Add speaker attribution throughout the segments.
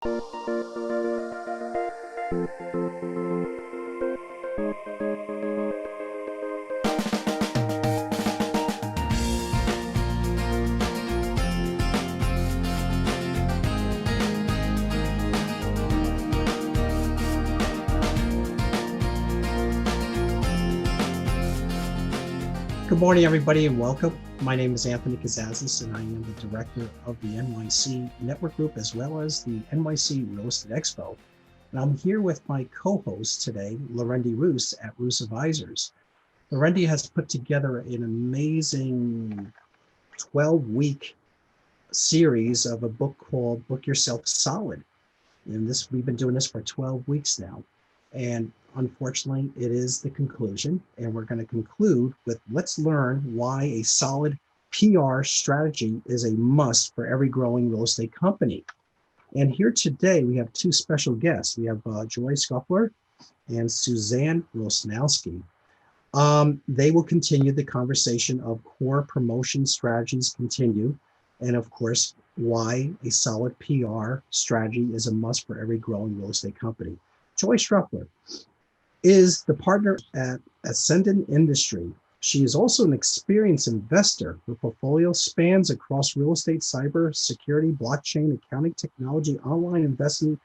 Speaker 1: Good morning, everybody, and welcome. My name is Anthony Kazazis, and I am the director of the NYC Network Group, as well as the NYC Real Estate Expo. And I'm here with my co-host today, Lorendi Roos at Roos Advisors. Lorendi has put together an amazing 12-week series of a book called Book Yourself Solid. And we've been doing this for 12 weeks now. And unfortunately, it is the conclusion, and we're going to conclude with let's learn why a solid PR strategy is a must for every growing real estate company. And here today, we have two special guests. We have Joy Schoffler and Suzanne Rosnowski. They will continue the conversation of core promotion strategies continue, and of course, why a solid PR strategy is a must for every growing real estate company. Joy Schoffler is the partner at Ascendant Industry. She is also an experienced investor. Her portfolio spans across real estate, cyber security, blockchain, accounting technology, online investing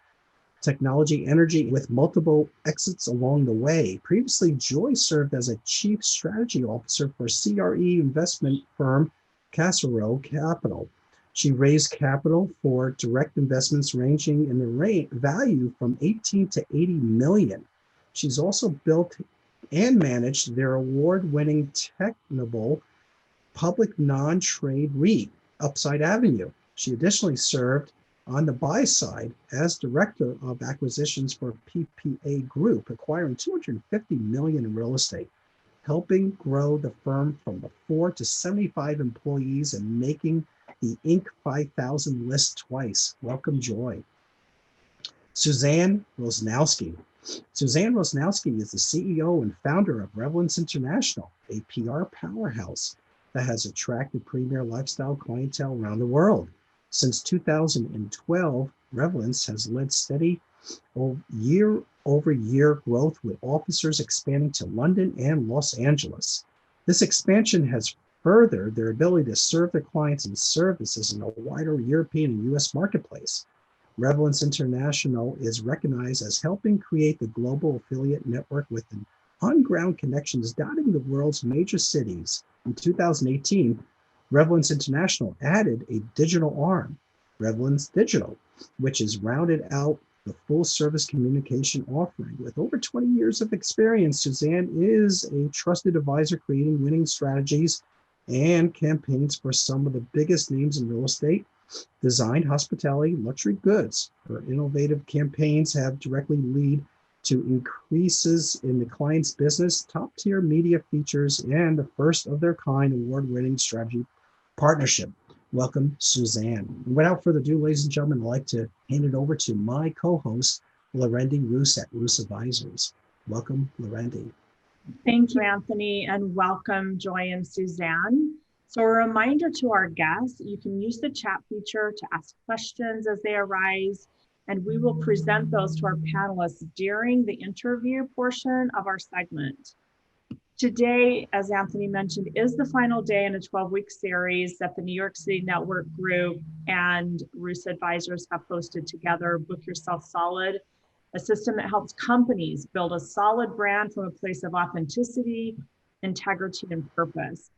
Speaker 1: technology, energy, with multiple exits along the way. Previously, Joy served as a chief strategy officer for CRE investment firm Casero Capital. She raised capital for direct investments ranging in the value from 18 to 80 million. She's also built and managed their award-winning technical public non-trade REIT, Upside Avenue. She additionally served on the buy side as director of acquisitions for PPA Group, acquiring 250 million in real estate, helping grow the firm from 4 to 75 employees and making the Inc. 5000 list twice. Welcome, Joy. Suzanne Rosnowski. Suzanne Rosnowski is the CEO and founder of Relevance International, a PR powerhouse that has attracted premier lifestyle clientele around the world. Since 2012, Relevance has led steady year-over-year growth, with officers expanding to London and Los Angeles. This expansion has furthered their ability to serve their clients and services in a wider European and U.S. marketplace. Relevance International is recognized as helping create the global affiliate network with on-ground connections dotting the world's major cities. In 2018, Relevance International added a digital arm, Relevance Digital, which has rounded out the full-service communication offering. With over 20 years of experience, Suzanne is a trusted advisor creating winning strategies and campaigns for some of the biggest names in real estate, design, hospitality, luxury goods. Her innovative campaigns have directly lead to increases in the client's business, top-tier media features, and the first of their kind award-winning strategy partnership. Welcome, Suzanne. Without further ado, ladies and gentlemen, I'd like to hand it over to my co-host, Lorendi Roos at Roos Advisors. Welcome, Lorendi.
Speaker 2: Thank you, Anthony, and welcome, Joy and Suzanne. So a reminder to our guests, you can use the chat feature to ask questions as they arise, and we will present those to our panelists during the interview portion of our segment. Today, as Anthony mentioned, is the final day in a 12-week series that the New York City Network Group and Roos Advisors have posted together, Book Yourself Solid, a system that helps companies build a solid brand from a place of authenticity, integrity, and purpose.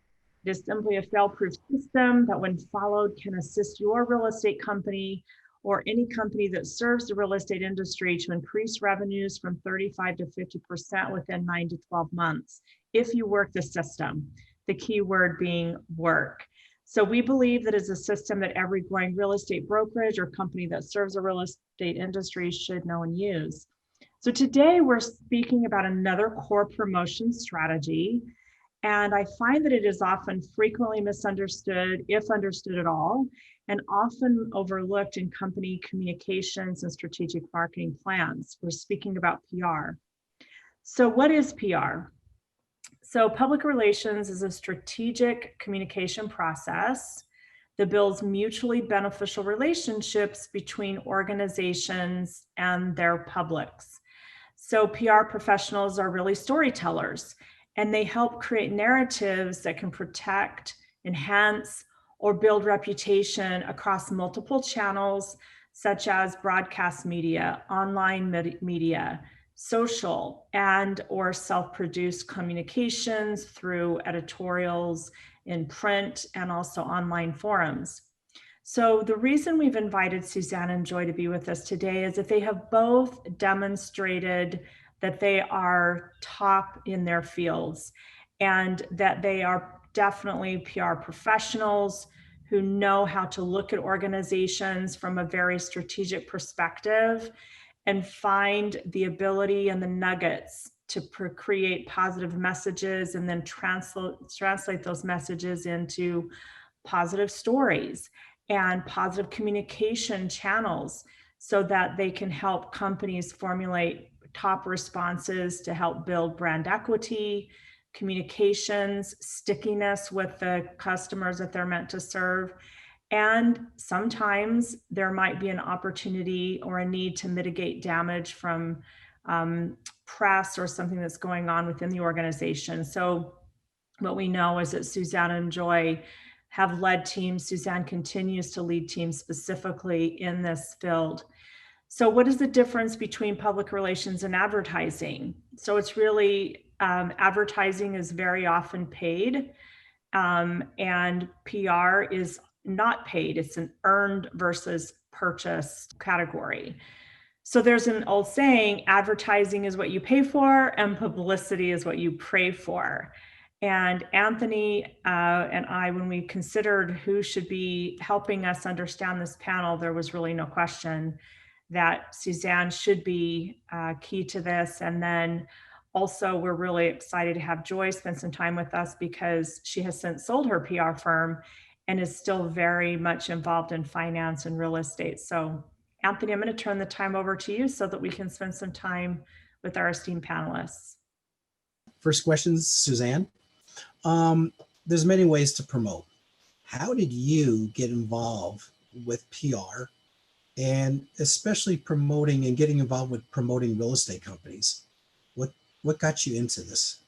Speaker 2: It is simply a fail-proof system that, when followed, can assist your real estate company or any company that serves the real estate industry to increase revenues from 35 to 50% within 9 to 12 months, if you work the system, the key word being work. So we believe that it's a system that every growing real estate brokerage or company that serves the real estate industry should know and use. So today we're speaking about another core promotion strategy. And I find that it is often frequently misunderstood, if understood at all, and often overlooked in company communications and strategic marketing plans. We're speaking about PR. So what is PR? So public relations is a strategic communication process that builds mutually beneficial relationships between organizations and their publics. So PR professionals are really storytellers, and they help create narratives that can protect, enhance, or build reputation across multiple channels, such as broadcast media, online media, social, and or self-produced communications through editorials in print and also online forums. So the reason we've invited Suzanne and Joy to be with us today is that they have both demonstrated that they are top in their fields and that they are definitely PR professionals who know how to look at organizations from a very strategic perspective and find the ability and the nuggets to create positive messages and then translate those messages into positive stories and positive communication channels so that they can help companies formulate top responses to help build brand equity, communications, stickiness with the customers that they're meant to serve. And sometimes there might be an opportunity or a need to mitigate damage from press or something that's going on within the organization. So what we know is that Suzanne and Joy have led teams. Suzanne continues to lead teams specifically in this field. So what is the difference between public relations and advertising? So it's really, advertising is very often paid, and PR is not paid. It's an earned versus purchased category. So there's an old saying, advertising is what you pay for and publicity is what you pray for. And Anthony and I, when we considered who should be helping us understand this panel, there was really no question that Suzanne should be key to this. And then also, we're really excited to have Joy spend some time with us because she has since sold her PR firm and is still very much involved in finance and real estate. So Anthony, I'm going to turn the time over to you so that we can spend some time with our esteemed panelists.
Speaker 1: First question, Suzanne. There's many ways to promote. How did you get involved with PR and especially promoting and getting involved with promoting real estate companies? What got you into this?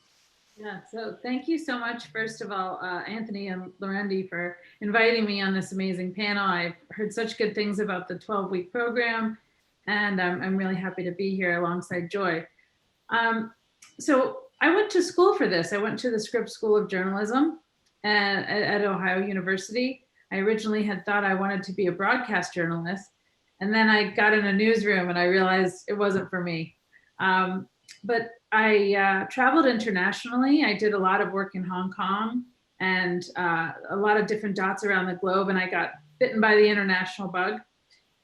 Speaker 3: Yeah, so thank you so much, first of all, Anthony and Lorendi, for inviting me on this amazing panel. I've heard such good things about the 12-week program, and I'm really happy to be here alongside Joy. So I went to school for this. I went to the Scripps School of Journalism at Ohio University. I originally had thought I wanted to be a broadcast journalist, and then I got in a newsroom and I realized it wasn't for me. But I traveled internationally. I did a lot of work in Hong Kong and a lot of different dots around the globe, and I got bitten by the international bug.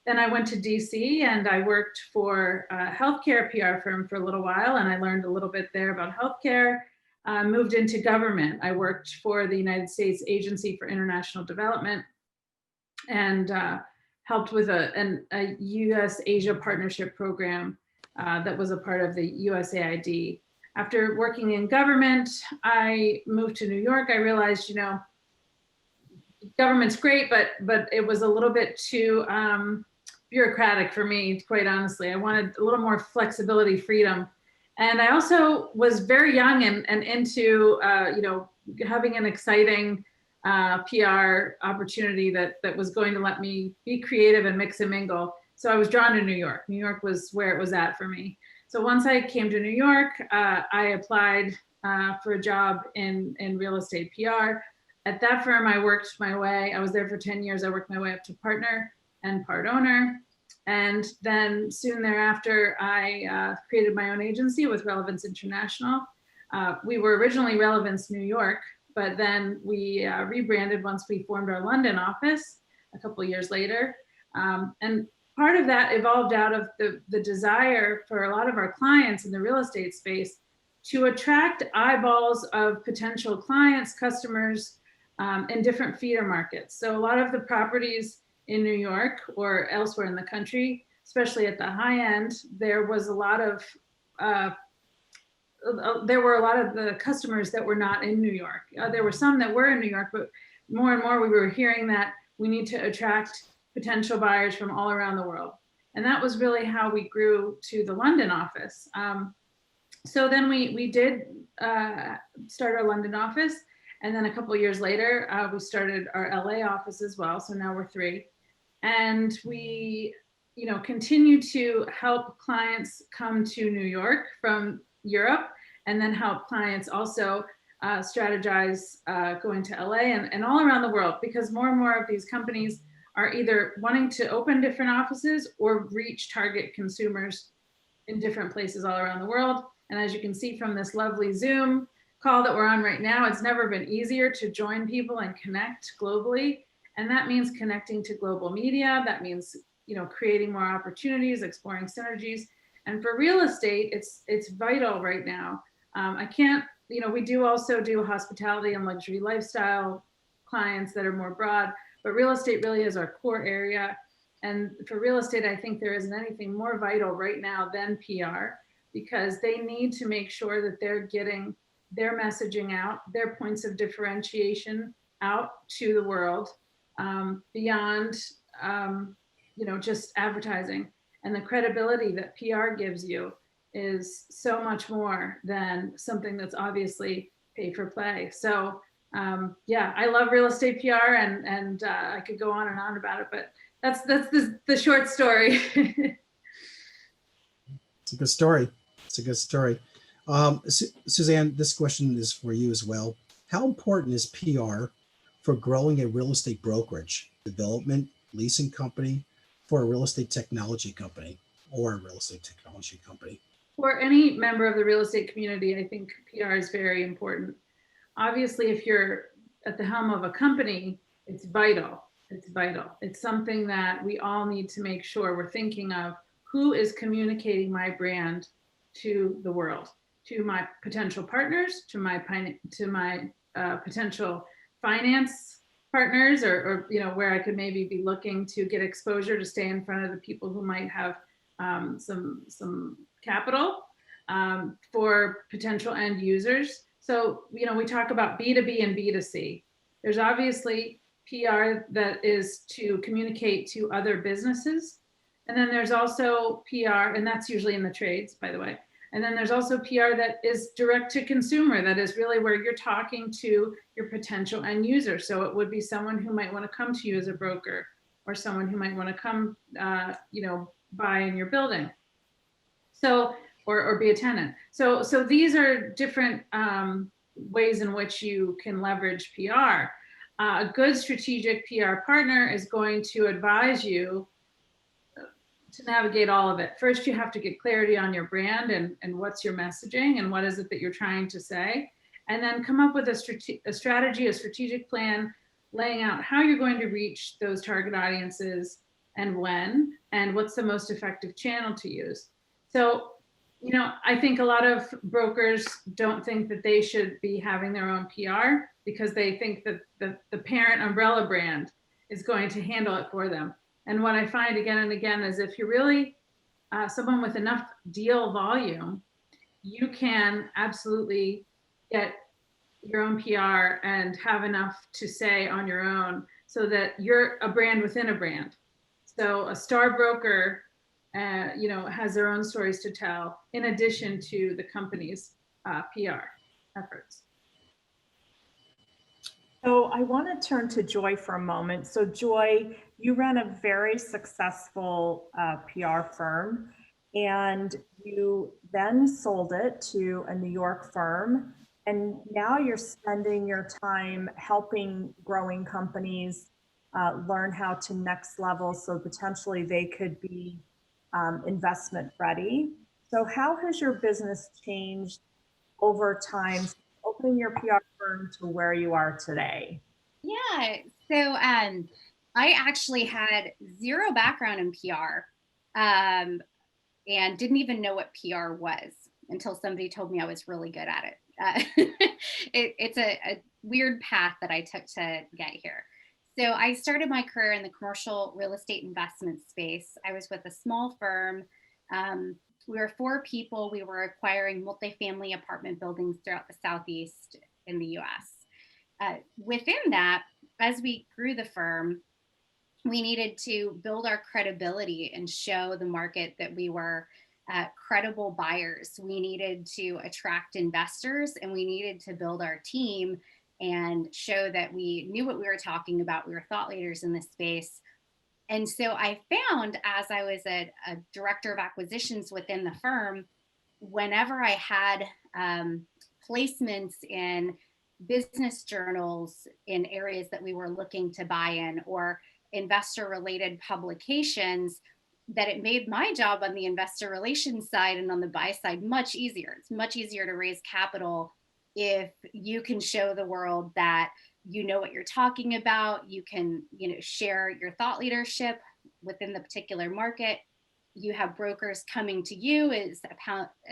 Speaker 3: Then I went to DC and I worked for a healthcare PR firm for a little while, and I learned a little bit there about healthcare. Moved into government. I worked for the United States Agency for International Development and helped with a US Asia Partnership Program that was a part of the USAID. After working in government, I moved to New York. I realized, you know, government's great, but it was a little bit too bureaucratic for me, quite honestly. I wanted a little more flexibility, freedom. And I also was very young and into, you know, having an exciting PR opportunity that was going to let me be creative and mix and mingle. So I was drawn to New York. New York was where it was at for me. So once I came to New York, I applied for a job in real estate PR. At that firm, I worked my way, I was there for 10 years. I worked my way up to partner and part owner. And then soon thereafter, I created my own agency with Relevance International. We were originally Relevance New York, but then we rebranded once we formed our London office a couple of years later. And part of that evolved out of the desire for a lot of our clients in the real estate space to attract eyeballs of potential clients, customers in different feeder markets. So a lot of the properties in New York or elsewhere in the country, especially at the high end, there were a lot of the customers that were not in New York. There were some that were in New York, but more and more we were hearing that we need to attract potential buyers from all around the world. And that was really how we grew to the London office. So then we did start our London office. And then a couple of years later, we started our LA office as well. So now we're 3. And we, continue to help clients come to New York from Europe, and then help clients also strategize going to LA and all around the world, because more and more of these companies are either wanting to open different offices or reach target consumers in different places all around the world. And as you can see from this lovely Zoom call that we're on right now, it's never been easier to join people and connect globally. And that means connecting to global media. That means, creating more opportunities, exploring synergies. And for real estate, it's vital right now. I can't, we do also do hospitality and luxury lifestyle clients that are more broad, but real estate really is our core area. And for real estate, I think there isn't anything more vital right now than PR, because they need to make sure that they're getting their messaging out, their points of differentiation out to the world, beyond, just advertising. And the credibility that PR gives you is so much more than something that's obviously pay for play. So I love real estate PR, and I could go on and on about it, but that's the short story.
Speaker 1: It's a good story. It's a good story. Suzanne, this question is for you as well. How important is PR for growing a real estate brokerage, development, leasing company, for a real estate technology company, or a real estate technology company?
Speaker 3: For any member of the real estate community, I think PR is very important. Obviously, if you're at the helm of a company, it's vital. It's vital. It's something that we all need to make sure we're thinking of. Who is communicating my brand to the world, to my potential partners, to my potential finance partners, or where I could maybe be looking to get exposure to stay in front of the people who might have some capital, for potential end users. So, we talk about B2B and B2C. There's obviously PR that is to communicate to other businesses. And then there's also PR, and that's usually in the trades, by the way. And then there's also PR that is direct to consumer. That is really where you're talking to your potential end user. So it would be someone who might want to come to you as a broker, or someone who might want to come, buy in your building. So, or be a tenant. So these are different ways in which you can leverage PR. A good strategic PR partner is going to advise you to navigate all of it. First, you have to get clarity on your brand and what's your messaging and what is it that you're trying to say. And then come up with a strategy, a strategic plan, laying out how you're going to reach those target audiences and when, and what's the most effective channel to use. So, I think a lot of brokers don't think that they should be having their own PR, because they think that the parent umbrella brand is going to handle it for them. And what I find again and again is, if you're really someone with enough deal volume, you can absolutely get your own PR and have enough to say on your own, so that you're a brand within a brand. So a star broker, has their own stories to tell, in addition to the company's PR efforts.
Speaker 2: So I want to turn to Joy for a moment. So Joy, you ran a very successful PR firm, and you then sold it to a New York firm. And now you're spending your time helping growing companies learn how to next level, so potentially they could be investment ready. So how has your business changed over time, opening your PR firm to where you are today?
Speaker 4: Yeah, so I actually had zero background in PR, and didn't even know what PR was until somebody told me I was really good at it. It's a weird path that I took to get here. So I started my career in the commercial real estate investment space. I was with a small firm. We were 4 people. We were acquiring multifamily apartment buildings throughout the Southeast in the US. Within that, as we grew the firm, we needed to build our credibility and show the market that we were credible buyers. We needed to attract investors, and we needed to build our team and show that we knew what we were talking about. We were thought leaders in this space. And so I found, as I was a director of acquisitions within the firm, whenever I had placements in business journals in areas that we were looking to buy in, or investor related publications, that it made my job on the investor relations side and on the buy side much easier. It's much easier to raise capital if you can show the world that you know what you're talking about. You can, share your thought leadership within the particular market. You have brokers coming to you as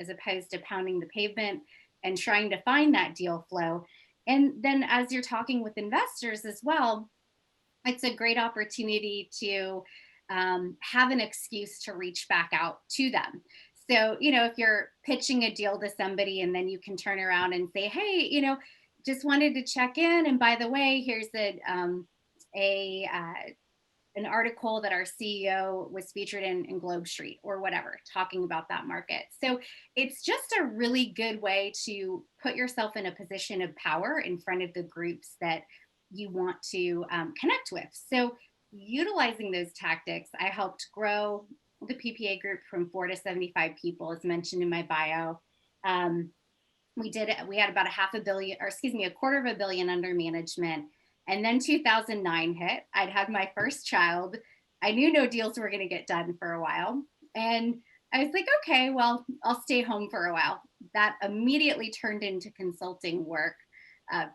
Speaker 4: opposed to pounding the pavement and trying to find that deal flow. And then as you're talking with investors as well, it's a great opportunity to have an excuse to reach back out to them. So, if you're pitching a deal to somebody and then you can turn around and say, hey, just wanted to check in. And by the way, here's an article that our CEO was featured in Globe Street or whatever, talking about that market. So it's just a really good way to put yourself in a position of power in front of the groups that you want to connect with. So utilizing those tactics, I helped grow the PPA group from 4 to 75 people, as mentioned in my bio. We had about $500 million, or $250 million under management. And then 2009 hit. I'd had my first child. I knew no deals were going to get done for a while. And I was like, okay, well, I'll stay home for a while. That immediately turned into consulting work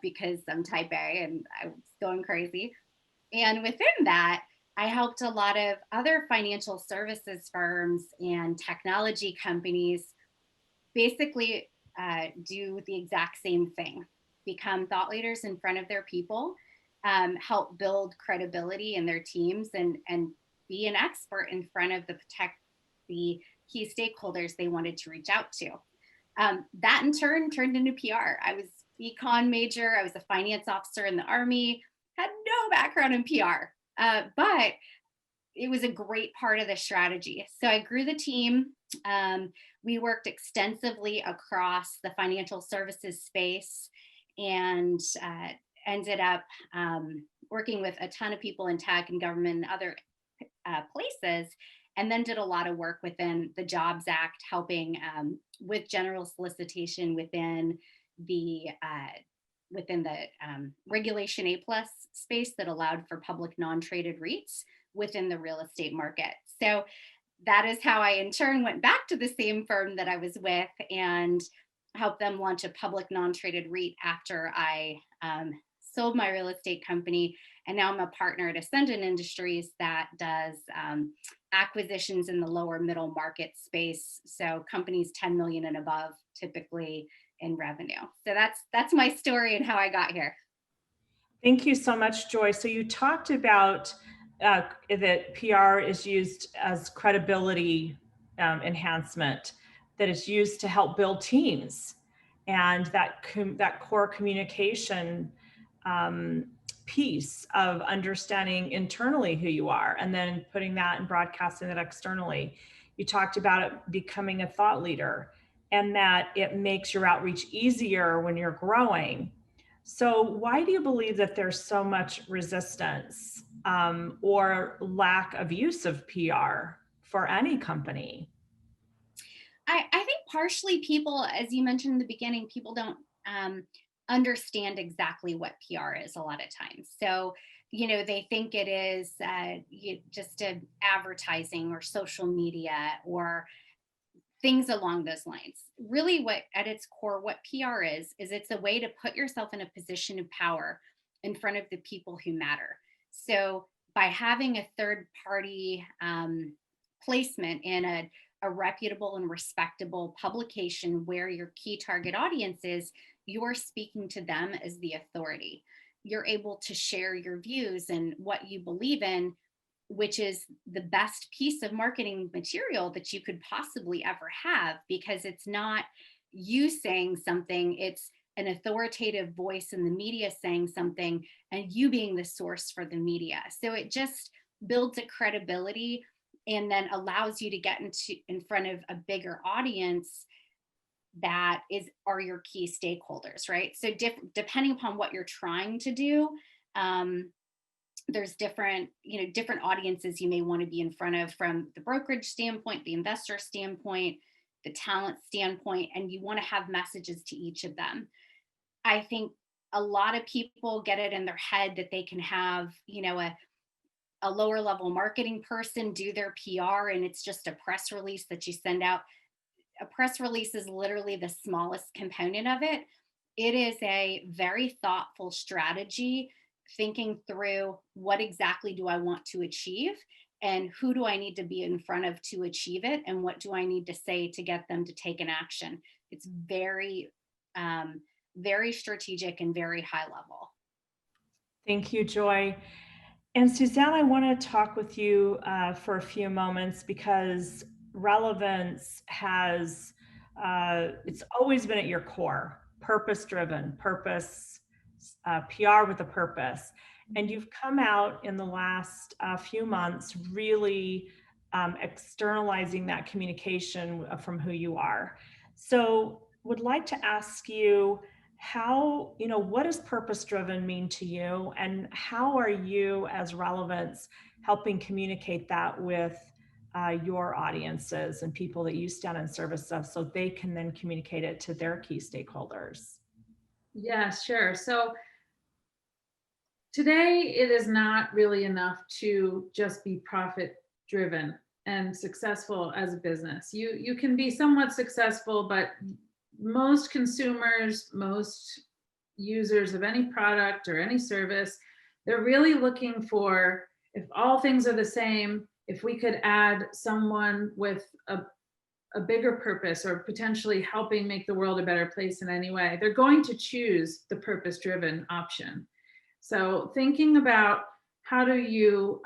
Speaker 4: because I'm type A and I was going crazy. And within that, I helped a lot of other financial services firms and technology companies basically do the exact same thing, become thought leaders in front of their people, help build credibility in their teams, and be an expert in front of the key stakeholders they wanted to reach out to. That in turn turned into PR. I was econ major. I was a finance officer in the Army, had no background in PR, but it was a great part of the strategy. So I grew the team. We worked extensively across the financial services space and ended up working with a ton of people in tech and government and other places, and then did a lot of work within the Jobs Act, helping with general solicitation within the Regulation A+ space that allowed for public non-traded REITs within the real estate market. So that is how I in turn went back to the same firm that I was with and helped them launch a public non-traded REIT after I sold my real estate company. And now I'm a partner at Ascendant Industries that does acquisitions in the lower middle market space. So companies 10 million and above typically in revenue. So that's my story and how I got here.
Speaker 2: Thank you so much, Joy. So you talked about that PR is used as credibility enhancement, that is used to help build teams, and that core communication piece of understanding internally who you are and then putting that and broadcasting that externally. You talked about it becoming a thought leader and that it makes your outreach easier when you're growing. So why do you believe that there's so much resistance or lack of use of PR for any company?
Speaker 4: I think partially people, as you mentioned in the beginning, people don't understand exactly what PR is a lot of times. So, they think it is just advertising or social media or things along those lines. Really, what at its core, what PR is it's a way to put yourself in a position of power in front of the people who matter. So by having a third party placement in a reputable and respectable publication where your key target audience is, you're speaking to them as the authority. You're able to share your views and what you believe in, which is the best piece of marketing material that you could possibly ever have, because it's not you saying something, it's an authoritative voice in the media saying something and you being the source for the media. So it just builds a credibility, and then allows you to get in front of a bigger audience that are your key stakeholders, right? So depending upon what you're trying to do, there's different audiences you may want to be in front of, from the brokerage standpoint, the investor standpoint, the talent standpoint, and you want to have messages to each of them. I think a lot of people get it in their head that they can have, a lower level marketing person do their PR, and it's just a press release that you send out. A press release is literally the smallest component of it. It is a very thoughtful strategy, thinking through what exactly do I want to achieve, and who do I need to be in front of to achieve it, and what do I need to say to get them to take an action. It's very, very strategic and very high level.
Speaker 2: Thank you, Joy. And Suzanne, I want to talk with you for a few moments, because relevance has, it's always been at your core, purpose-driven, PR with a purpose. And you've come out in the last few months really externalizing that communication from who you are. So would like to ask you, how, what does purpose-driven mean to you, and how are you as Relevance helping communicate that with your audiences and people that you stand in service of, so they can then communicate it to their key stakeholders?
Speaker 3: Yeah, sure. So today it is not really enough to just be profit-driven and successful as a business. You can be somewhat successful, but most consumers, most users of any product or any service, they're really looking for, if all things are the same, if we could add someone with a bigger purpose, or potentially helping make the world a better place in any way, they're going to choose the purpose-driven option. So thinking about how do you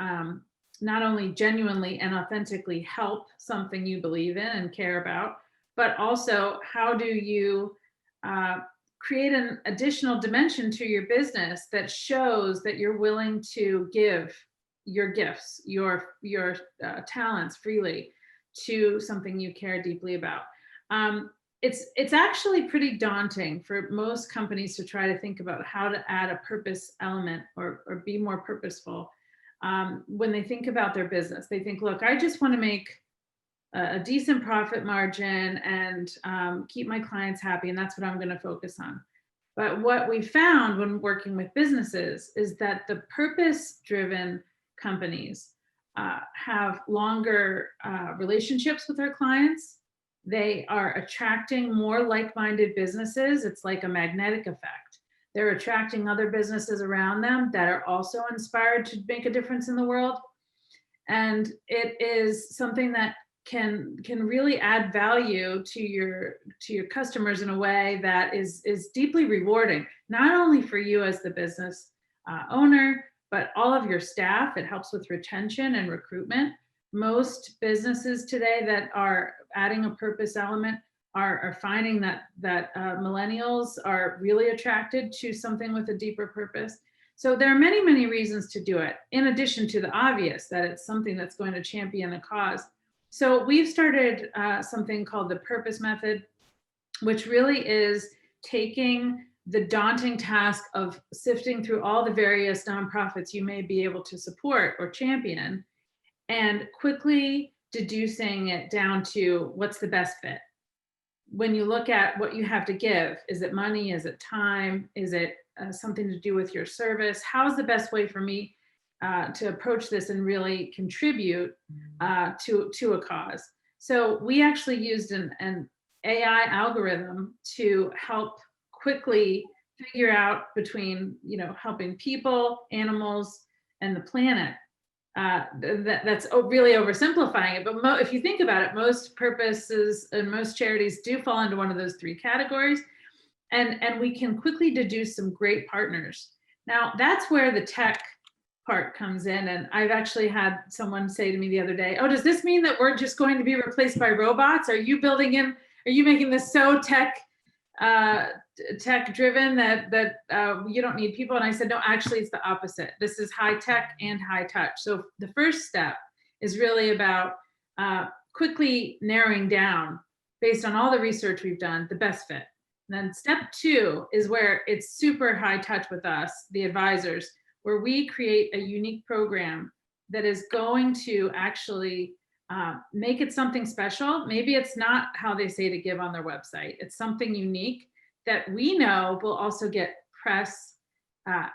Speaker 3: not only genuinely and authentically help something you believe in and care about, but also how do you create an additional dimension to your business that shows that you're willing to give your gifts, your talents freely to something you care deeply about. It's actually pretty daunting for most companies to try to think about how to add a purpose element or be more purposeful. When they think about their business, they think, look, I just want to make a decent profit margin and keep my clients happy, and that's what I'm going to focus on. But what we found when working with businesses is that the purpose-driven companies have longer relationships with their clients. They are attracting more like-minded businesses. It's like a magnetic effect. They're attracting other businesses around them that are also inspired to make a difference in the world. And it is something that can really add value to your customers in a way that is deeply rewarding, not only for you as the business owner, but all of your staff. It helps with retention and recruitment. Most businesses today that are adding a purpose element are finding that millennials are really attracted to something with a deeper purpose. So there are many, many reasons to do it, in addition to the obvious that it's something that's going to champion a cause. So we've started something called the Purpose Method, which really is taking the daunting task of sifting through all the various nonprofits you may be able to support or champion, and quickly deducing it down to what's the best fit. When you look at what you have to give, is it money? Is it time? Is it something to do with your service? How's the best way for me to approach this and really contribute to a cause? So we actually used an AI algorithm to help quickly figure out between, helping people, animals, and the planet. That's really oversimplifying it, but if you think about it, most purposes and most charities do fall into one of those three categories, and we can quickly deduce some great partners. Now, that's where the tech part comes in, and I've actually had someone say to me the other day, oh, does this mean that we're just going to be replaced by robots? Are you making this so tech tech driven, that you don't need people. And I said, no, actually it's the opposite. This is high tech and high touch. So the first step is really about quickly narrowing down, based on all the research we've done, the best fit. And then step 2 is where it's super high touch with us, the advisors, where we create a unique program that is going to actually make it something special. Maybe it's not how they say to give on their website. It's something unique that we know will also get press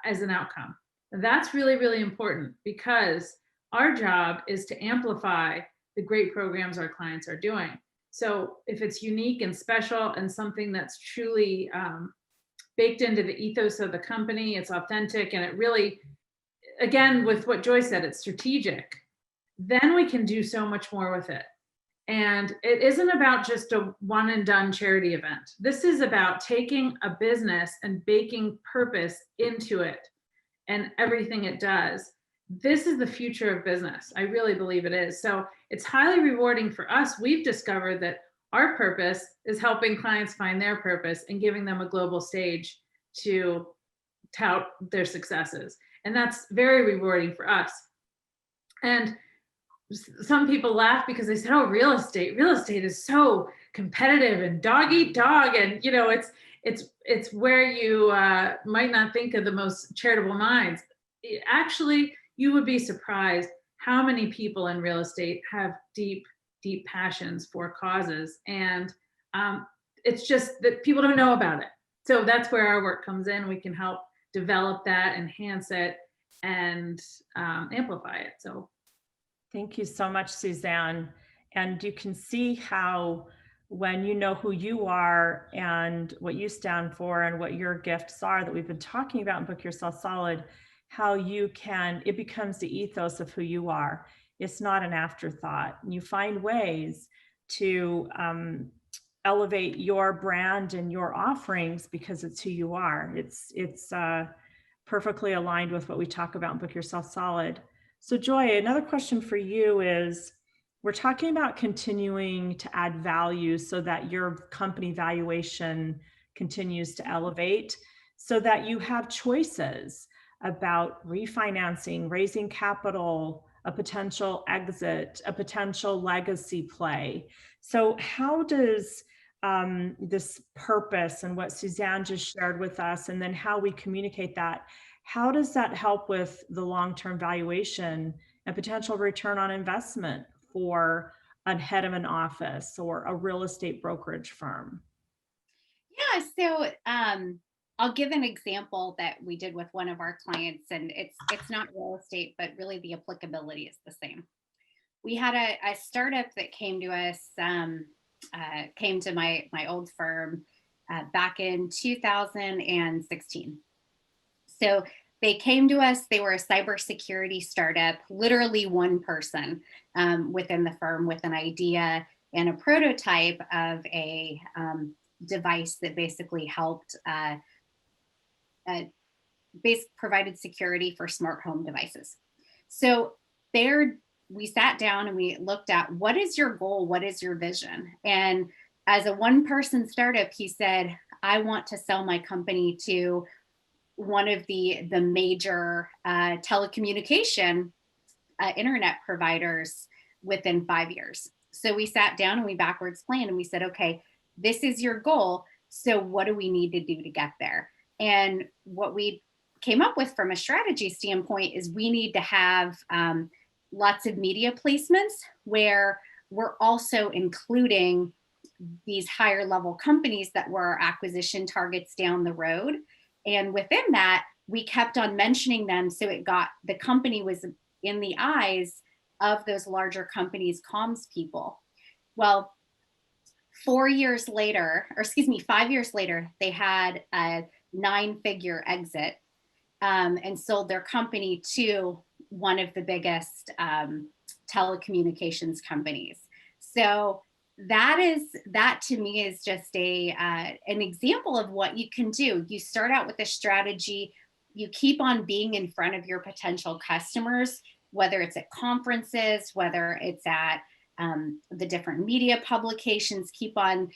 Speaker 3: as an outcome. And that's really, really important, because our job is to amplify the great programs our clients are doing. So if it's unique and special and something that's truly baked into the ethos of the company, it's authentic, and it really, again, with what Joy said, it's strategic, then we can do so much more with it. And it isn't about just a one and done charity event. This is about taking a business and baking purpose into it and everything it does. This is the future of business. I really believe it is. So it's highly rewarding for us. We've discovered that our purpose is helping clients find their purpose and giving them a global stage to tout their successes. And that's very rewarding for us. And some people laugh because they said, oh, real estate is so competitive and dog eat dog. And, you know, it's where you might not think of the most charitable minds. Actually, you would be surprised how many people in real estate have deep, deep passions for causes. And it's just that people don't know about it. So that's where our work comes in. We can help develop that, enhance it, and amplify it. So
Speaker 2: thank you so much, Suzanne. And you can see how, when you know who you are and what you stand for and what your gifts are that we've been talking about in Book Yourself Solid, how you can, it becomes the ethos of who you are. It's not an afterthought. You find ways to elevate your brand and your offerings because it's who you are. It's perfectly aligned with what we talk about in Book Yourself Solid. So Joy, another question for you is, we're talking about continuing to add value so that your company valuation continues to elevate, so that you have choices about refinancing, raising capital, a potential exit, a potential legacy play. So how does this purpose and what Suzanne just shared with us, and then how we communicate that, how does that help with the long-term valuation and potential return on investment for a head of an office or a real estate brokerage firm?
Speaker 4: Yeah, so I'll give an example that we did with one of our clients, and it's not real estate, but really the applicability is the same. We had a startup that came to us, came to my old firm back in 2016. So they came to us, they were a cybersecurity startup, literally one person within the firm with an idea and a prototype of a device that basically helped, provided security for smart home devices. So there we sat down and we looked at, what is your goal? What is your vision? And as a one-person startup, he said, I want to sell my company to one of the major telecommunication internet providers within 5 years. So we sat down and we backwards planned and we said, okay, this is your goal. So what do we need to do to get there? And what we came up with from a strategy standpoint is we need to have lots of media placements where we're also including these higher level companies that were our acquisition targets down the road. And within that, we kept on mentioning them. So it got, the company was in the eyes of those larger companies' comms people. Well, 5 years later, they had a 9-figure exit and sold their company to one of the biggest telecommunications companies. So that to me is just an example of what you can do. You start out with a strategy, you keep on being in front of your potential customers, whether it's at conferences, whether it's at the different media publications, keep on,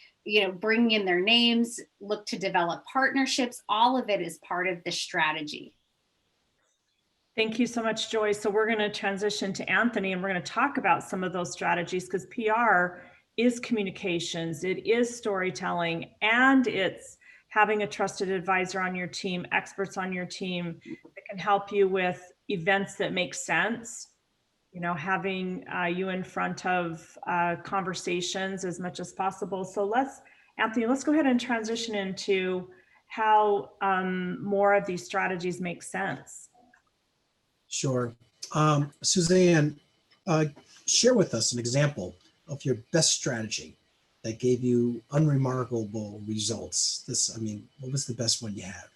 Speaker 4: bringing in their names, look to develop partnerships. All of it is part of the strategy.
Speaker 2: Thank you so much, Joy. So we're going to transition to Anthony, and we're going to talk about some of those strategies, because PR is communications, it is storytelling, and it's having a trusted advisor on your team, experts on your team that can help you with events that make sense, having you in front of conversations as much as possible. So Anthony, let's go ahead and transition into how more of these strategies make sense.
Speaker 1: Sure. Suzanne, share with us an example of your best strategy that gave you unremarkable results. What was the best one you have?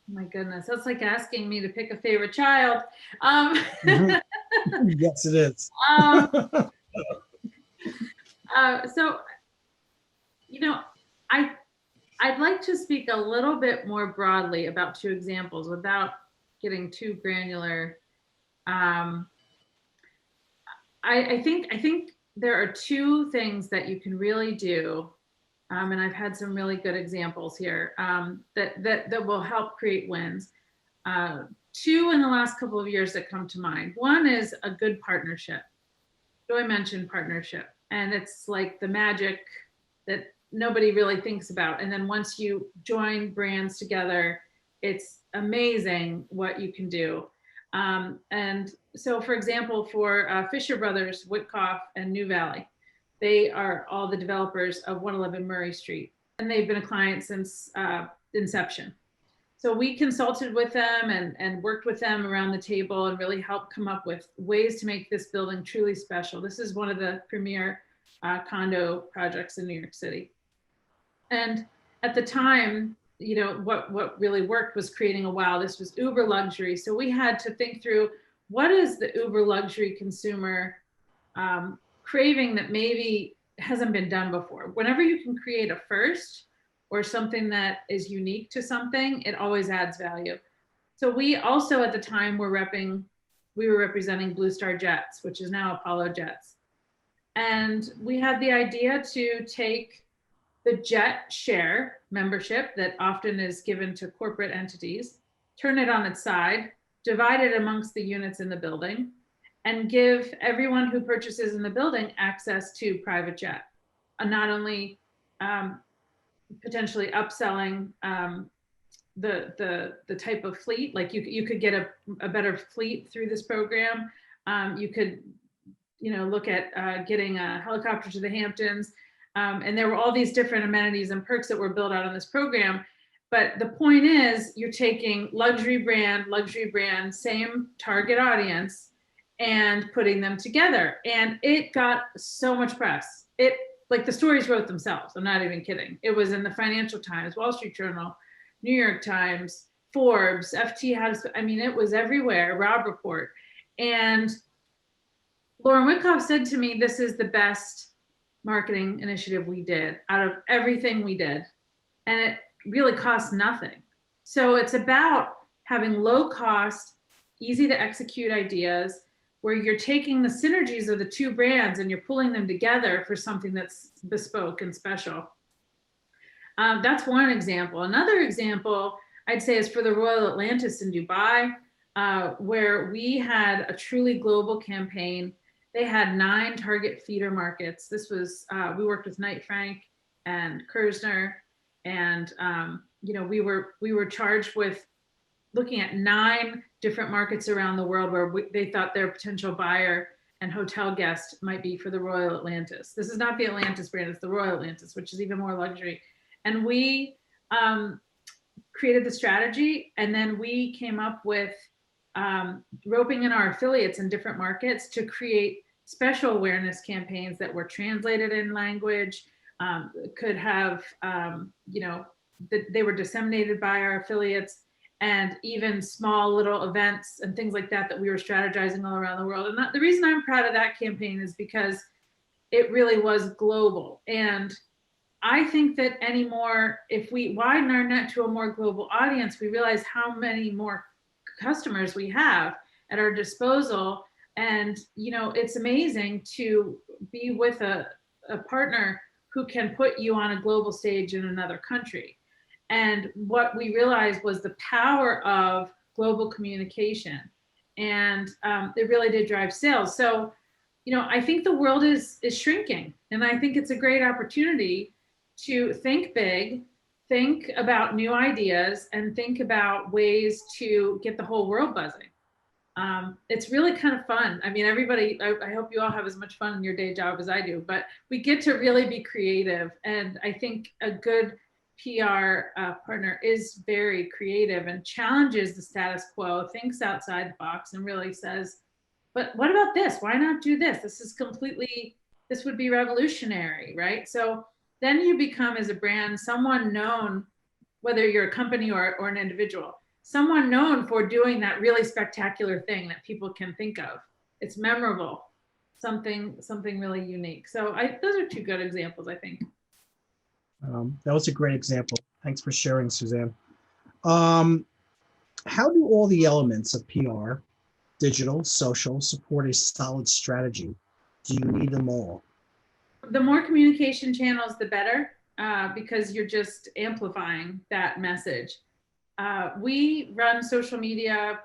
Speaker 3: My goodness, that's like asking me to pick a favorite child.
Speaker 1: Yes, it is.
Speaker 3: So, I'd like to speak a little bit more broadly about two examples without getting too granular. I think there are two things that you can really do, and I've had some really good examples here that will help create wins. Two in the last couple of years that come to mind. One is a good partnership. Joy mentioned partnership, and it's like the magic that nobody really thinks about. And then once you join brands together, it's amazing what you can do. And so, for example, for Fisher Brothers, Witkoff, and New Valley, they are all the developers of 111 Murray Street, and they've been a client since inception. So we consulted with them and worked with them around the table and really helped come up with ways to make this building truly special. This is one of the premier condo projects in New York City. And at the time, what really worked was creating a wow. This was uber luxury. So we had to think through, what is the uber luxury consumer craving that maybe hasn't been done before? Whenever you can create a first or something that is unique to something, it always adds value. So we also at the time were representing Blue Star Jets, which is now Apollo Jets. And we had the idea to take the Jet Share membership that often is given to corporate entities, turn it on its side, divide it amongst the units in the building, and give everyone who purchases in the building access to private jet. And not only potentially upselling the type of fleet, like you could get a better fleet through this program. You could look at getting a helicopter to the Hamptons. And there were all these different amenities and perks that were built out on this program. But the point is, you're taking luxury brand, same target audience, and putting them together. And it got so much press. Like the stories wrote themselves. I'm not even kidding. It was in the Financial Times, Wall Street Journal, New York Times, Forbes, FT it was everywhere, Rob Report. And Lauren Witkoff said to me, this is the best marketing initiative we did out of everything we did. And it really cost nothing. So it's about having low cost, easy to execute ideas where you're taking the synergies of the two brands and you're pulling them together for something that's bespoke and special. That's one example. Another example I'd say is for the Royal Atlantis in Dubai, where we had a truly global campaign. They had 9 target feeder markets. This was, we worked with Knight Frank and Kerzner, and we were charged with looking at 9 different markets around the world where they thought their potential buyer and hotel guest might be for the Royal Atlantis. This is not the Atlantis brand, it's the Royal Atlantis, which is even more luxury. And we created the strategy, and then we came up with roping in our affiliates in different markets to create special awareness campaigns that were translated in language, could have, they were disseminated by our affiliates, and even small little events and things like that we were strategizing all around the world. And the reason I'm proud of that campaign is because it really was global. And I think that anymore, if we widen our net to a more global audience, we realize how many more customers we have at our disposal And, you know, it's amazing to be with a partner who can put you on a global stage in another country. And what we realized was the power of global communication. And it really did drive sales. So, you know, I think the world is shrinking. And I think it's a great opportunity to think big, think about new ideas, and think about ways to get the whole world buzzing. It's really kind of fun. I mean, everybody, I hope you all have as much fun in your day job as I do, but we get to really be creative. And I think a good PR partner is very creative and challenges the status quo, thinks outside the box, and really says, but what about this? Why not do this? This would be revolutionary, right? So then you become, as a brand, someone known, whether you're a company or an individual, someone known for doing that really spectacular thing that people can think of. It's memorable, something really unique. So those are two good examples, I think.
Speaker 1: That was a great example. Thanks for sharing, Suzanne. How do all the elements of PR, digital, social, support a solid strategy? Do you need them all?
Speaker 3: The more communication channels, the better, because you're just amplifying that message. We run social media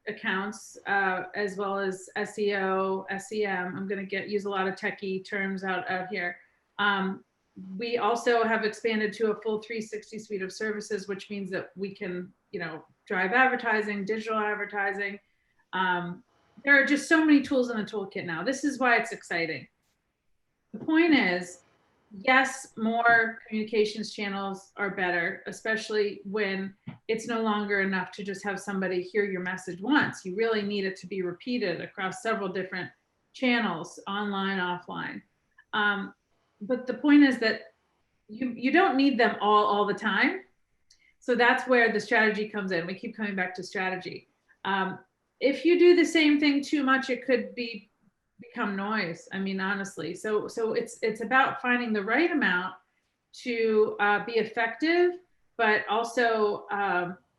Speaker 3: accounts as well as SEO, SEM. I'm going to use a lot of techie terms out here. We also have expanded to a full 360 suite of services, which means that we can, you know, drive advertising, digital advertising. There are just so many tools in the toolkit now. This is why it's exciting. The point is, yes, more communications channels are better, especially when it's no longer enough to just have somebody hear your message once. You really need it to be repeated across several different channels, online, offline. But the point is that you don't need them all the time. So that's where the strategy comes in. We keep coming back to strategy. If you do the same thing too much, it could become noise. I mean, honestly. So it's about finding the right amount to be effective, but also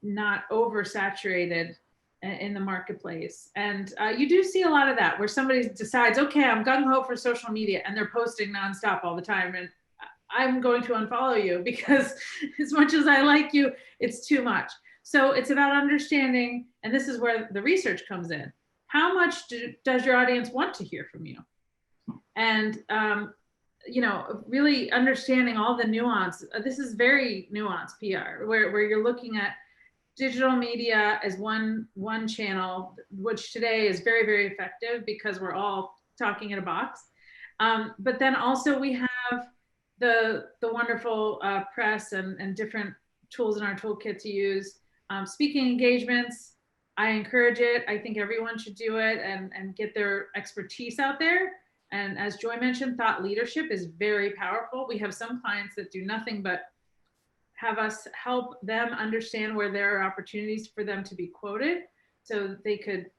Speaker 3: not oversaturated in the marketplace. And you do see a lot of that where somebody decides, okay, I'm gung-ho for social media, and they're posting nonstop all the time, and I'm going to unfollow you because as much as I like you, it's too much. So it's about understanding, and this is where the research comes in. How much does your audience want to hear from you? And you know, really understanding all the nuance. This is very nuanced PR, where you're looking at digital media as one channel, which today is very, very effective because we're all talking in a box. But then also we have the wonderful press and different tools in our toolkit to use. Speaking engagements, I encourage it. I think everyone should do it and get their expertise out there. And as Joy mentioned, thought leadership is very powerful. We have some clients that do nothing but have us help them understand where there are opportunities for them to be quoted, so that they could,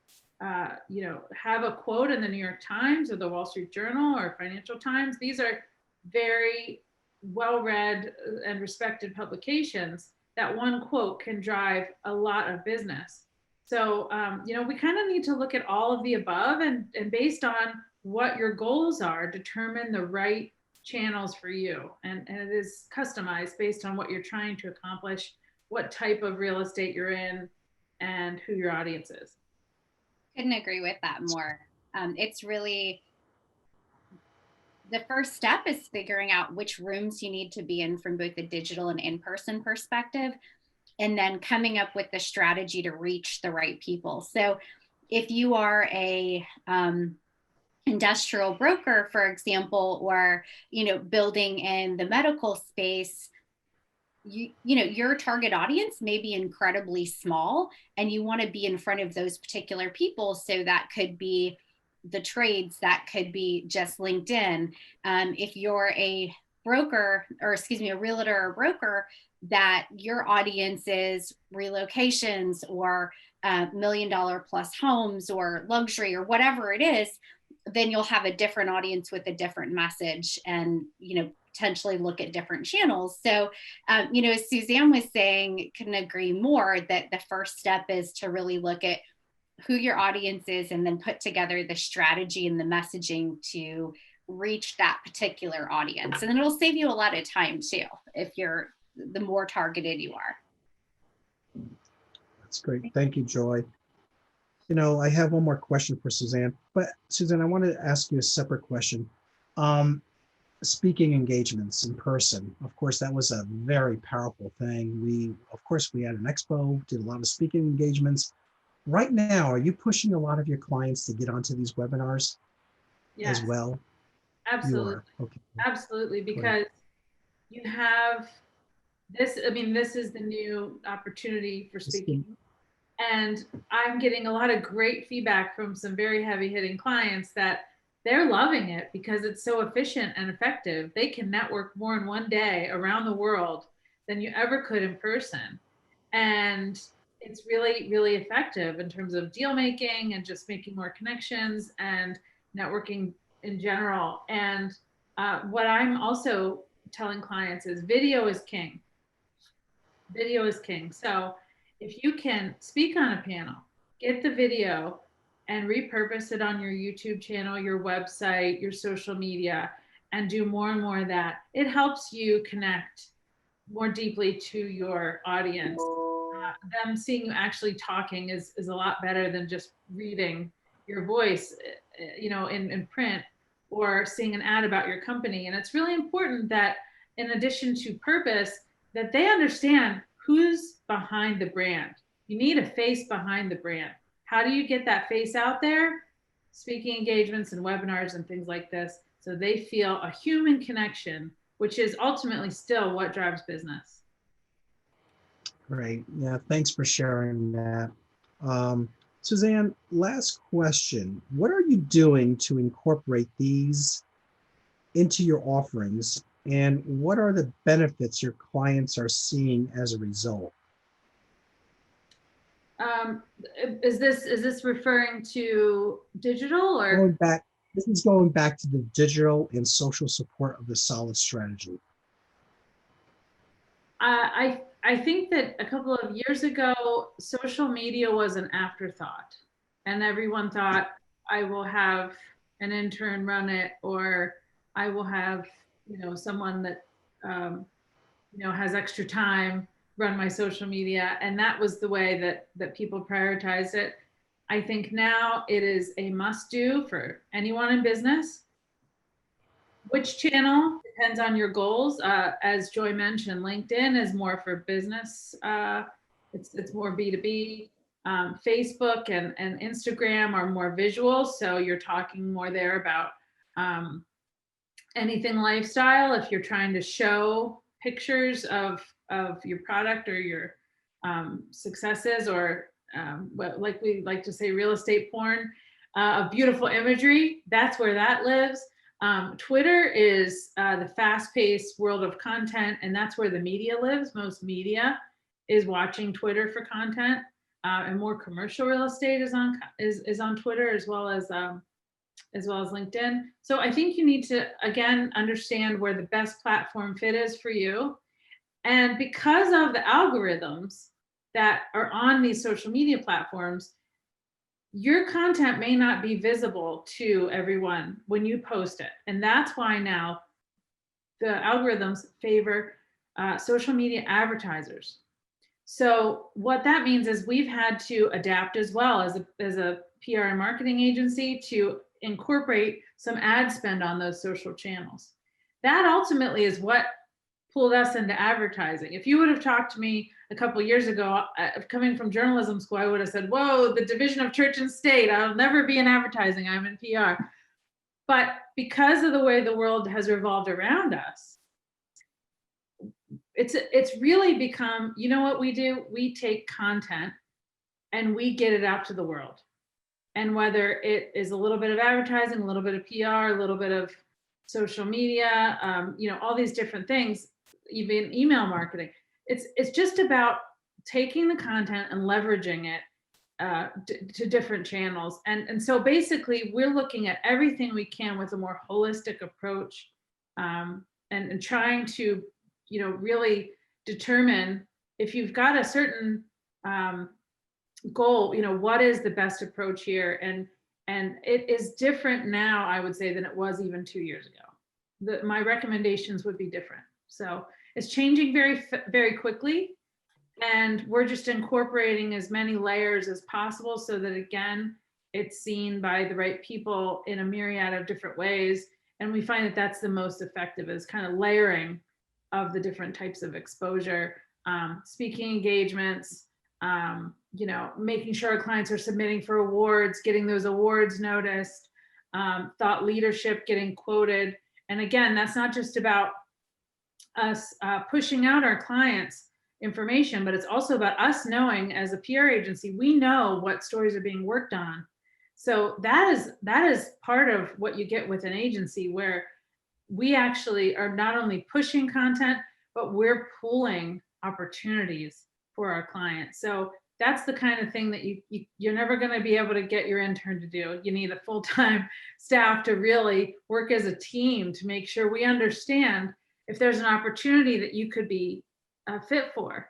Speaker 3: you know, have a quote in the New York Times or the Wall Street Journal or Financial Times. These are very well-read and respected publications that one quote can drive a lot of business. So, you know, we kind of need to look at all of the above and based on what your goals are, determine the right channels for you. And it is customized based on what you're trying to accomplish, what type of real estate you're in, and who your audience is.
Speaker 4: Couldn't agree with that more. It's really, the first step is figuring out which rooms you need to be in from both the digital and in-person perspective, and then coming up with the strategy to reach the right people. So if you are a industrial broker, for example, or, you know, building in the medical space, you know, your target audience may be incredibly small, and you want to be in front of those particular people. So that could be the trades, that could be just LinkedIn. If you're a broker, or excuse me, a realtor or broker, that your audience is relocations or $1 million plus homes or luxury or whatever it is, then you'll have a different audience with a different message, and, you know, potentially look at different channels. So, you know, as Suzanne was saying, couldn't agree more that the first step is to really look at who your audience is, and then put together the strategy and the messaging to reach that particular audience. And then it'll save you a lot of time too, if you're the more targeted you are.
Speaker 1: That's great. Thank you, Joy. You know, I have one more question for Suzanne, but Suzanne, I wanted to ask you a separate question. Speaking engagements in person, of course, that was a very powerful thing. Of course, we had an expo, did a lot of speaking engagements. Right now, are you pushing a lot of your clients to get onto these webinars as well?
Speaker 3: Absolutely.
Speaker 1: You are. Okay.
Speaker 3: Absolutely, because you have this, I mean, this is the new opportunity for speaking. And I'm getting a lot of great feedback from some very heavy hitting clients that they're loving it because it's so efficient and effective. They can network more in one day around the world than you ever could in person. And it's really, really effective in terms of deal making and just making more connections and networking in general. And what I'm also telling clients is video is king. Video is king. So if you can speak on a panel, get the video and repurpose it on your YouTube channel, your website, your social media, and do more and more of that, it helps you connect more deeply to your audience. Them seeing you actually talking is a lot better than just reading your voice, you know, in print, or seeing an ad about your company. And it's really important that in addition to purpose, that they understand who's behind the brand. You need a face behind the brand. How do you get that face out there? Speaking engagements and webinars and things like this, so they feel a human connection, which is ultimately still what drives business.
Speaker 1: Great. Yeah, thanks for sharing that. Suzanne, last question. What are you doing to incorporate these into your offerings, and what are the benefits your clients are seeing as a result?
Speaker 3: Is this referring to digital or?
Speaker 1: Going back, this is going back to the digital and social support of the solid strategy.
Speaker 3: I think that a couple of years ago, social media was an afterthought, and everyone thought, I will have an intern run it, or I will have, you know, someone that, you know, has extra time run my social media. And that was the way that people prioritized it. I think now it is a must do for anyone in business. Which channel depends on your goals. As Joy mentioned, LinkedIn is more for business. It's more B2B. Facebook and Instagram are more visual. So you're talking more there about anything lifestyle. If you're trying to show pictures of your product or your successes, or what, like we like to say, real estate porn, of beautiful imagery, that's where that lives. Twitter is the fast-paced world of content, and that's where the media lives. Most media is watching Twitter for content, and more commercial real estate is on Twitter, as well as LinkedIn. So I think you need to, again, understand where the best platform fit is for you. And because of the algorithms that are on these social media platforms, your content may not be visible to everyone when you post it. And that's why now the algorithms favor social media advertisers. So what that means is we've had to adapt as well as a PR and marketing agency to incorporate some ad spend on those social channels. That ultimately is what pulled us into advertising. If you would have talked to me a couple of years ago, coming from journalism school, I would have said, whoa, the division of church and state, I'll never be in advertising, I'm in PR. But because of the way the world has revolved around us, it's really become, you know what we do? We take content and we get it out to the world. And whether it is a little bit of advertising, a little bit of PR, a little bit of social media, you know, all these different things, even email marketing, it's just about taking the content and leveraging it to different channels. And so basically we're looking at everything we can with a more holistic approach, and trying to, you know, really determine if you've got a certain goal, what is the best approach here? And it is different now, I would say, than it was even 2 years ago. My recommendations would be different. So it's changing very quickly. And we're just incorporating as many layers as possible so that, again, it's seen by the right people in a myriad of different ways. And we find that that's the most effective, is kind of layering of the different types of exposure, speaking engagements, making sure our clients are submitting for awards, getting those awards noticed, thought leadership, getting quoted. And again, that's not just about us pushing out our clients information, but it's also about us knowing, as a PR agency, we know what stories are being worked on. So that is part of what you get with an agency, where we actually are not only pushing content, but we're pooling opportunities for our clients. So that's the kind of thing that you're never going to be able to get your intern to do. You need a full-time staff to really work as a team to make sure we understand if there's an opportunity that you could be fit for.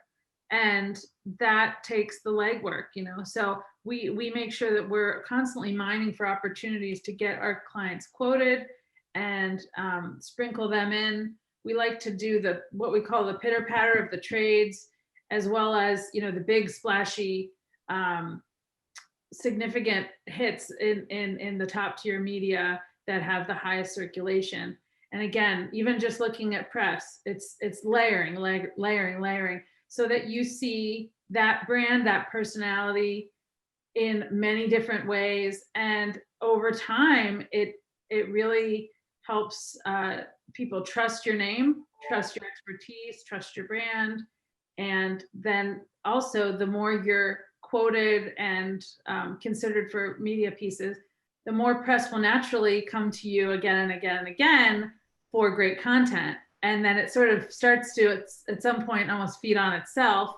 Speaker 3: And that takes the legwork, so we make sure that we're constantly mining for opportunities to get our clients quoted and sprinkle them in. We like to do what we call the pitter patter of the trades, as well as the big splashy significant hits in the top tier media that have the highest circulation. And again, even just looking at press, it's layering, so that you see that brand, that personality in many different ways. And over time, it really helps people trust your name, trust your expertise, trust your brand. And then also, the more you're quoted and considered for media pieces, the more press will naturally come to you again and again and again for great content. And then it sort of starts to, at some point, almost feed on itself,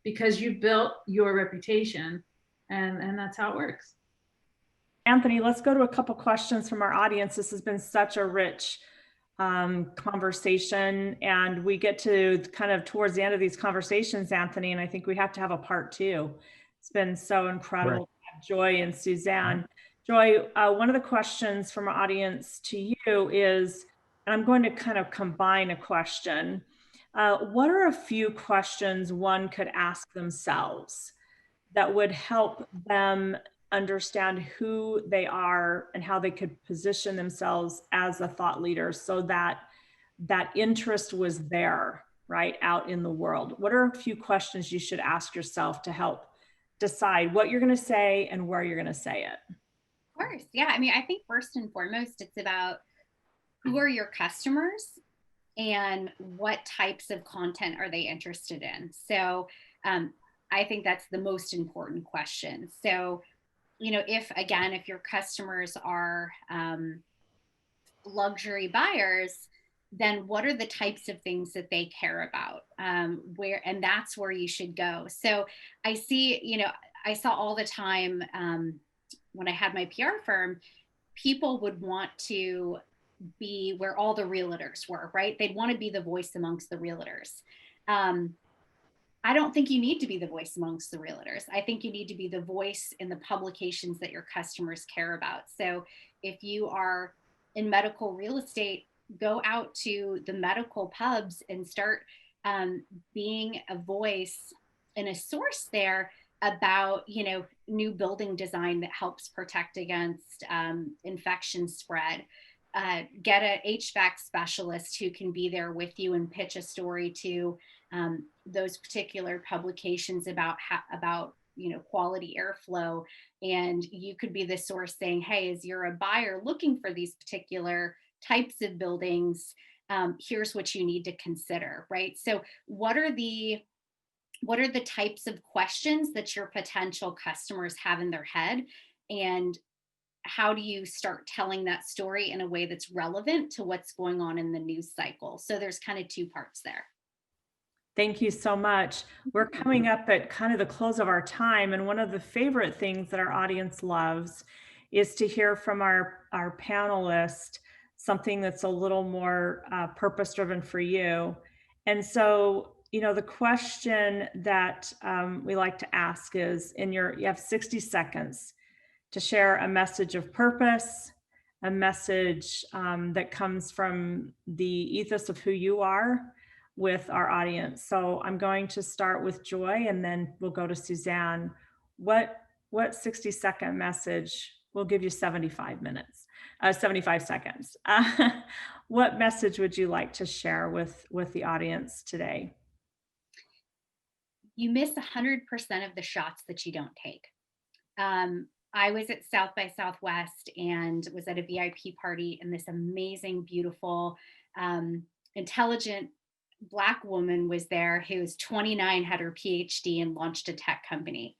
Speaker 3: because you've built your reputation, and that's how it works.
Speaker 2: Anthony, let's go to a couple questions from our audience. This has been such a rich conversation, and we get to kind of towards the end of these conversations, Anthony, and I think we have to have a part 2. It's been so incredible to have Joy and Suzanne. Joy, one of the questions from our audience to you is, and I'm going to kind of combine a question. What are a few questions one could ask themselves that would help them understand who they are and how they could position themselves as a thought leader, so that that interest was there, right, out in the world? What are a few questions you should ask yourself to help decide what you're going to say and where you're going to say it?
Speaker 4: Of course. Yeah. I mean, I think first and foremost, it's about who are your customers and what types of content are they interested in. So I think that's the most important question. So, if your customers are luxury buyers, then what are the types of things that they care about? And that's where you should go. So I saw all the time when I had my PR firm, people would want to be where all the realtors were, right? They'd want to be the voice amongst the realtors. I don't think you need to be the voice amongst the realtors. I think you need to be the voice in the publications that your customers care about. So if you are in medical real estate, go out to the medical pubs and start being a voice and a source there about, new building design that helps protect against infection spread. Get an HVAC specialist who can be there with you and pitch a story to those particular publications about quality airflow. And you could be the source saying, hey, as you're a buyer looking for these particular types of buildings, here's what you need to consider, right? So what are the types of questions that your potential customers have in their head, and how do you start telling that story in a way that's relevant to what's going on in the news cycle? So there's kind of 2 parts there.
Speaker 2: Thank you so much. We're coming up at kind of the close of our time, and one of the favorite things that our audience loves is to hear from our panelist something that's a little more purpose-driven for you. And so the question that we like to ask is you have 60 seconds to share a message of purpose, a message that comes from the ethos of who you are with our audience. So I'm going to start with Joy and then we'll go to Suzanne. What 60-second message? We'll give you 75 seconds. What message would you like to share with the audience today?
Speaker 4: You miss 100% of the shots that you don't take. I was at South by Southwest and was at a VIP party, and this amazing, beautiful, intelligent Black woman was there who was 29, had her PhD, and launched a tech company.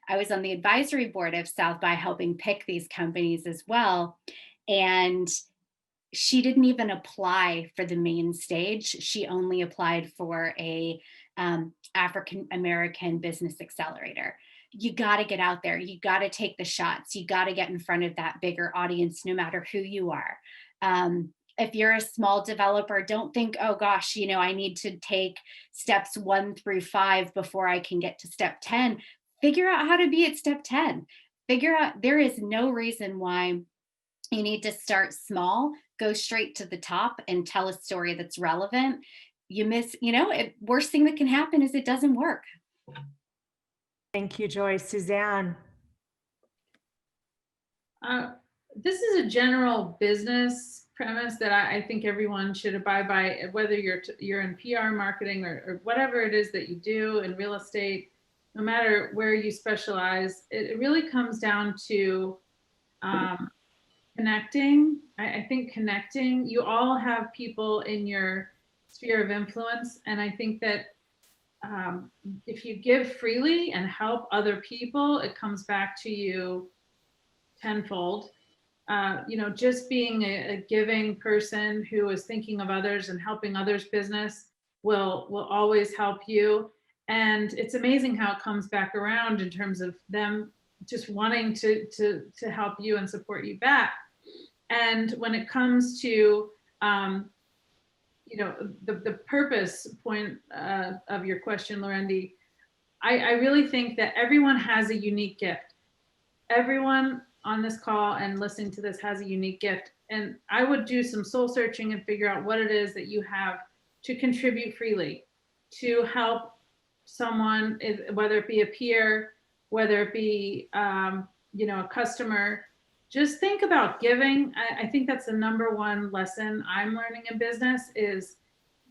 Speaker 4: I was on the advisory board of South by helping pick these companies as well. And she didn't even apply for the main stage. She only applied for a African American business accelerator. You got to get out there. You got to take the shots. You got to get in front of that bigger audience, no matter who you are. If you're a small developer, don't think, oh gosh, I need to take steps 1 through 5 before I can get to step 10. Figure out how to be at step 10. Figure out there is no reason why you need to start small, go straight to the top and tell a story that's relevant. Worst thing that can happen is it doesn't work.
Speaker 2: Thank you, Joy. Suzanne.
Speaker 3: This is a general business premise that I think everyone should abide by, whether you're in PR marketing or whatever it is that you do in real estate, no matter where you specialize. It really comes down to connecting. I think connecting. You all have people in your sphere of influence, and I think that if you give freely and help other people, it comes back to you tenfold. Just being a giving person who is thinking of others and helping others' business will always help you. And it's amazing how it comes back around in terms of them just wanting to help you and support you back. And when it comes to the purpose point of your question, Lorendi, I really think that everyone has a unique gift. Everyone on this call and listening to this has a unique gift. And I would do some soul searching and figure out what it is that you have to contribute freely, to help someone, whether it be a peer, whether it be a customer. Just think about giving. I think that's the number one lesson I'm learning in business is,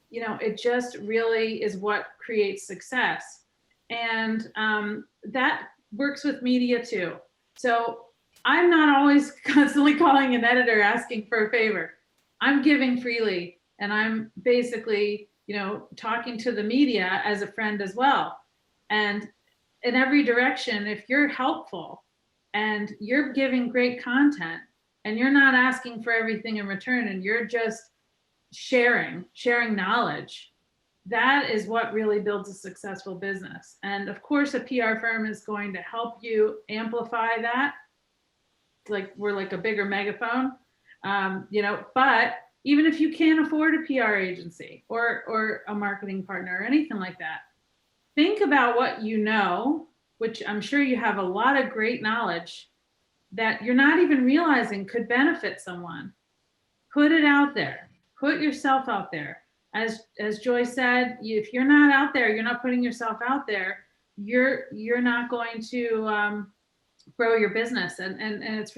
Speaker 3: it just really is what creates success. And that works with media too. So I'm not always constantly calling an editor asking for a favor. I'm giving freely, and I'm basically, talking to the media as a friend as well. And in every direction, if you're helpful and you're giving great content and you're not asking for everything in return and you're just sharing knowledge, that is what really builds a successful business. And of course, a PR firm is going to help you amplify that. We're like a bigger megaphone, but even if you can't afford a PR agency or a marketing partner or anything like that, think about what which I'm sure you have a lot of great knowledge that you're not even realizing could benefit someone. Put it out there. Put yourself out there. As Joy said, if you're not out there, you're not putting yourself out there, you're not going to grow your business. And it's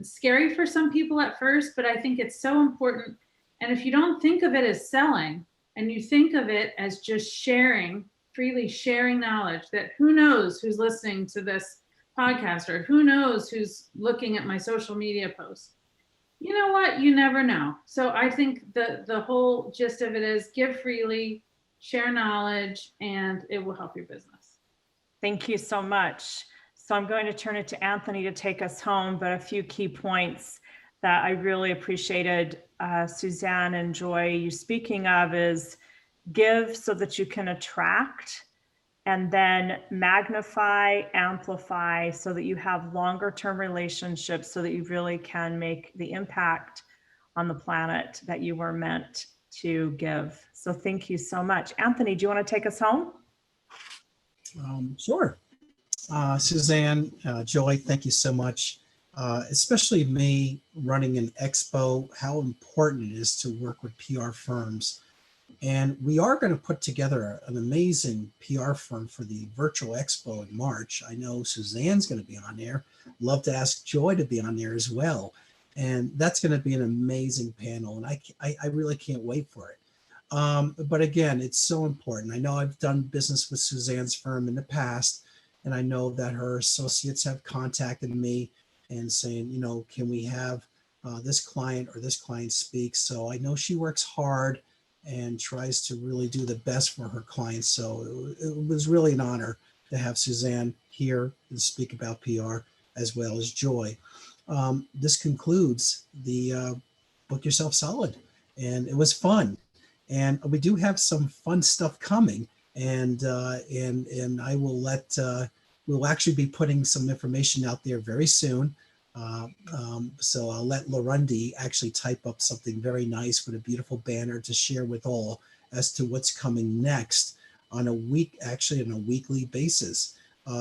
Speaker 3: scary for some people at first, but I think it's so important. And if you don't think of it as selling and you think of it as just freely sharing knowledge, that who knows who's listening to this podcast or who knows who's looking at my social media posts. You know what? You never know. So I think the whole gist of it is give freely, share knowledge, and it will help your business.
Speaker 2: Thank you so much. So I'm going to turn it to Anthony to take us home, but a few key points that I really appreciated Suzanne and Joy you speaking of is give so that you can attract, and then magnify, amplify so that you have longer term relationships so that you really can make the impact on the planet that you were meant to give. So thank you so much. Anthony, do you want to take us home?
Speaker 1: Sure. Suzanne, Joy, thank you so much. Especially me running an expo, how important it is to work with PR firms. And we are going to put together an amazing PR firm for the virtual expo in March. I know Suzanne's going to be on there. Love to ask Joy to be on there as well. And that's going to be an amazing panel. And I really can't wait for it. But again, it's so important. I know I've done business with Suzanne's firm in the past, and I know that her associates have contacted me and saying, you know, can we have this client or this client speak? So I know she works hard and tries to really do the best for her clients. So it was really an honor to have Suzanne here and speak about PR as well as Joy. This concludes the Book Yourself Solid, and it was fun. And we do have some fun stuff coming, and I will let we'll actually be putting some information out there very soon. So I'll let Lorundi actually type up something very nice with a beautiful banner to share with all as to what's coming next on a weekly basis.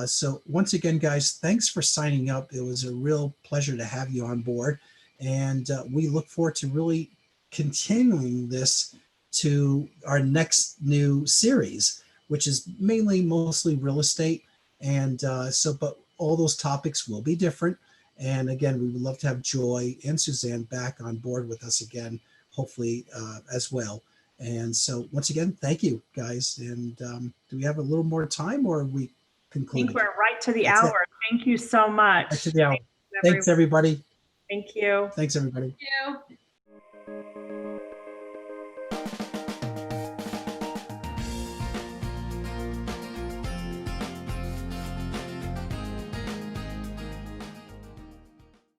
Speaker 1: So once again, guys, thanks for signing up. It was a real pleasure to have you on board, and we look forward to really continuing this to our next new series, which is mostly real estate. And but all those topics will be different. And again, we would love to have Joy and Suzanne back on board with us again, hopefully as well. And so once again, thank you guys. And do we have a little more time, or are we concluded?
Speaker 2: I think we're right to the hour. Thank you so much.
Speaker 1: Right to the hour. Thanks, everybody.
Speaker 2: Thank you.
Speaker 1: Thanks, everybody.
Speaker 3: Thank you.